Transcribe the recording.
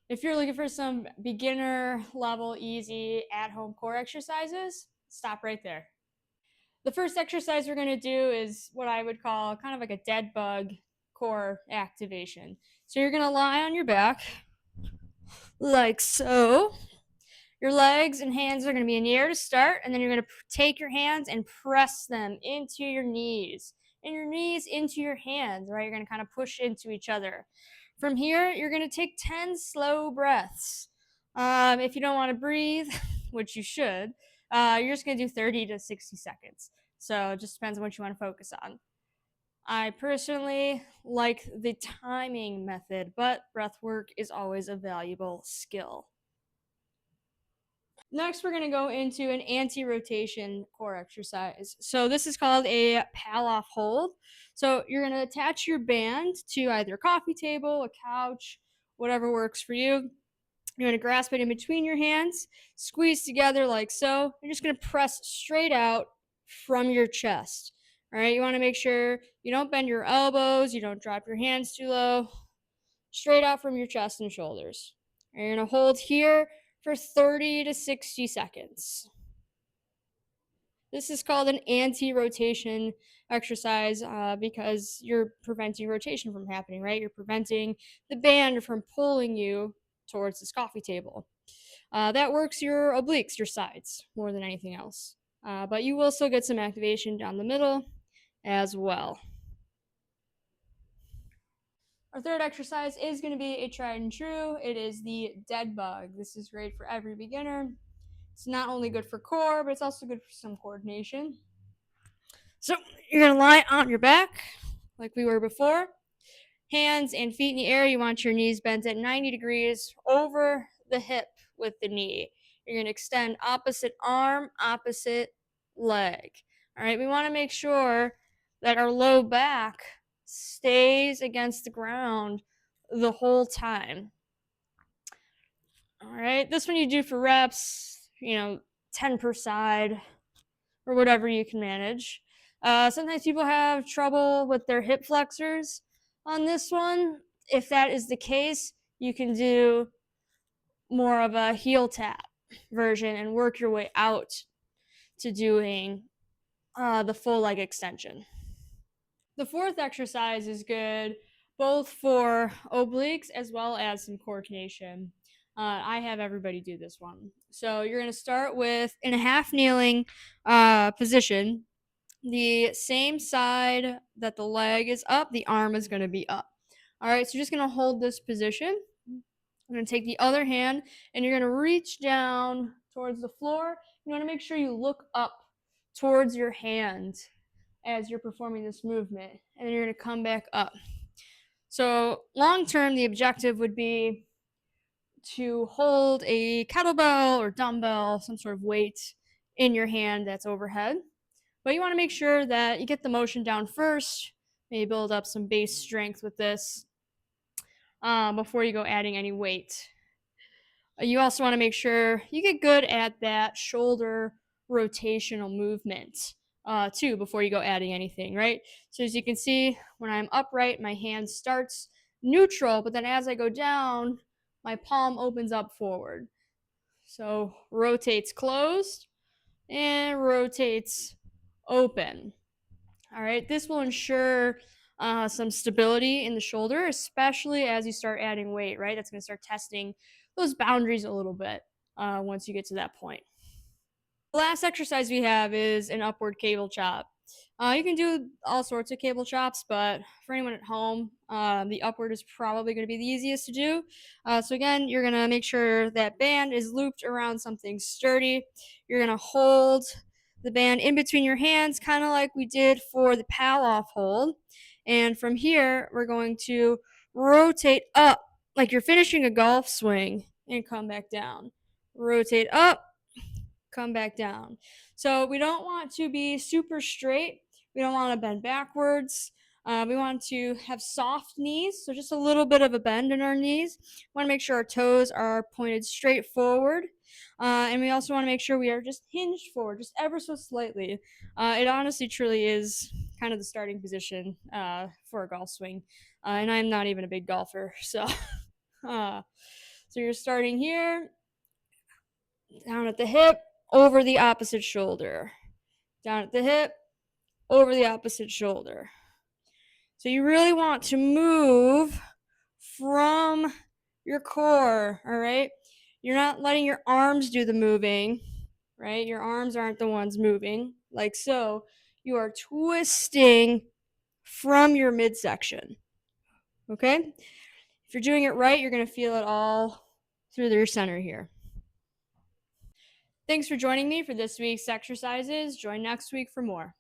If you're looking for some beginner level, easy at-home core exercises, stop right there. The first exercise we're going to do is what I would call kind of like a dead bug core activation. So you're going to lie on your back like so. Your legs and hands are going to be in the air to start, and then you're going to take your hands and press them into your knees, and your knees into your hands, right? You're going to kind of push into each other. From here, you're going to take 10 slow breaths. If you don't want to breathe, which you should, you're just going to do 30 to 60 seconds. So it just depends on what you want to focus on. I personally like the timing method, but breath work is always a valuable skill. Next, we're going to go into an anti-rotation core exercise. So this is called a Pallof hold. So you're going to attach your band to either a coffee table, a couch, whatever works for you. You're going to grasp it in between your hands, squeeze together like so. You're just going to press straight out from your chest. All right, you want to make sure you don't bend your elbows, you don't drop your hands too low. Straight out from your chest and shoulders. You're going to hold here for 30 to 60 seconds. This is called an anti-rotation exercise because you're preventing rotation from happening, right? You're preventing the band from pulling you towards this coffee table. That works your obliques, your sides, more than anything else. But you will still get some activation down the middle as well. Our third exercise is going to be a tried and true. It is the dead bug. This is great for every beginner. It's not only good for core, but it's also good for some coordination. So you're going to lie on your back like we were before. Hands and feet in the air. You want your knees bent at 90 degrees over the hip with the knee. You're going to extend opposite arm, opposite leg. All right, we want to make sure that our low back stays against the ground the whole time. All right, this one you do for reps, 10 per side or whatever you can manage. Sometimes people have trouble with their hip flexors on this one. If that is the case, you can do more of a heel tap version and work your way out to doing the full leg extension. The fourth exercise is good both for obliques as well as some coordination. I have everybody do this one. So you're going to start with in a half kneeling position. The same side that the leg is up, the arm is going to be up. All right, so you're just going to hold this position. I'm going to take the other hand and you're going to reach down towards the floor. You want to make sure you look up towards your hand as you're performing this movement, and then you're going to come back up. So long term, the objective would be to hold a kettlebell or dumbbell, some sort of weight in your hand that's overhead. But you want to make sure that you get the motion down first, maybe build up some base strength with this before you go adding any weight. You also want to make sure you get good at that shoulder rotational movement too before you go adding anything, right? So as you can see, when I'm upright, my hand starts neutral, but then as I go down, my palm opens up forward. So rotates closed and rotates open. All right, this will ensure some stability in the shoulder, especially as you start adding weight, right? That's going to start testing those boundaries a little bit once you get to that point. The last exercise we have is an upward cable chop. You can do all sorts of cable chops, but for anyone at home, the upward is probably going to be the easiest to do. So again, you're going to make sure that band is looped around something sturdy. You're going to hold the band in between your hands, kind of like we did for the Pallof hold. And from here, we're going to rotate up like you're finishing a golf swing and come back down. Rotate up, come back down. So we don't want to be super straight. We don't want to bend backwards. We want to have soft knees, so just a little bit of a bend in our knees. We want to make sure our toes are pointed straight forward. And we also want to make sure we are just hinged forward, just ever so slightly. It honestly truly is kind of the starting position for a golf swing. And I'm not even a big golfer, so So you're starting here, down at the hip, over the opposite shoulder. Down at the hip, over the opposite shoulder. So you really want to move from your core, all right? You're not letting your arms do the moving, right? Your arms aren't the ones moving, like so. You are twisting from your midsection, okay? If you're doing it right, you're going to feel it all through your center here. Thanks for joining me for this week's exercises. Join next week for more.